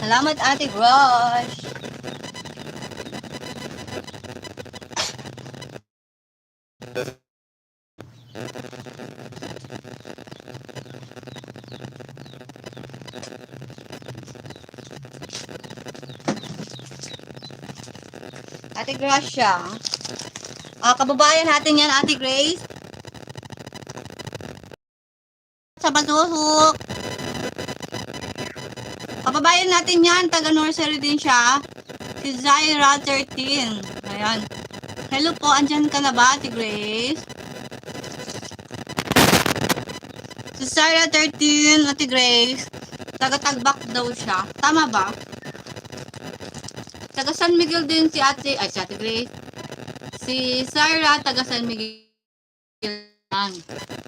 Salamat, Ate Rush. Ate Gracia. Kababayan natin yan, Ate Grace. Sa Batusok. Kababayan natin yan, taga nursery din siya. Si Zaira 13. Ayan. Hello po, andyan ka na ba, Ate Grace? Si Zaira 13, Ate Grace. Taga-Tagbak daw siya. Tama ba? Taga San Miguel din si Ate Grace. Si Zaira, taga San Miguel.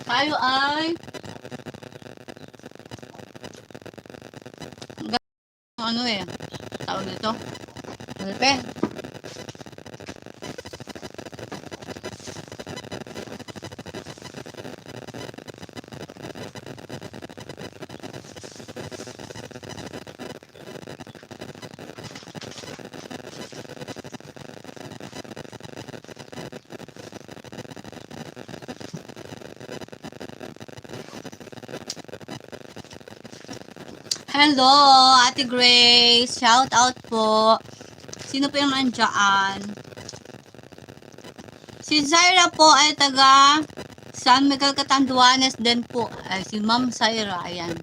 Tayo ay ano tawag nito? Malpe. Hello, Ate Grace. Shout out po. Sino po yung nandiyan? Si Zaira po ay taga San Miguel Catanduanes din po. Ay, si Ma'am Zaira. Ayan.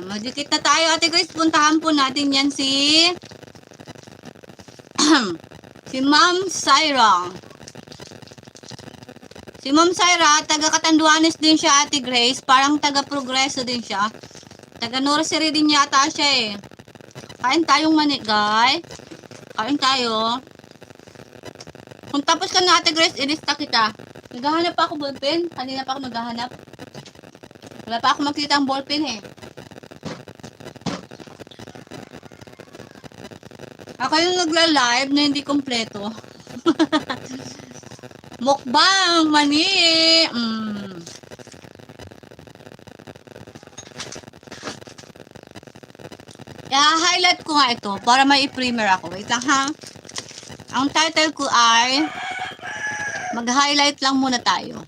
Magdikit na tayo, Ate Grace. Puntahan po natin yan si si Ma'am Zaira. Si Ma'am Zaira, taga Catanduanes din siya, Ate Grace. Parang taga Progreso din siya. Taga nursery din yata siya Kain tayong manikay. Kain tayo. Kung tapos ka na, Ate Grace, ilista kita. Naghahanap pa ako ballpen. Kanina pa ako naghahanap. Wala pa ako makita ang ballpen Ako yung nagla-live na hindi kompleto. Mukbang mani. I-highlight ko nga ito para may i-primer ako. Wait lang ha. Ang title ko ay mag-highlight lang muna tayo.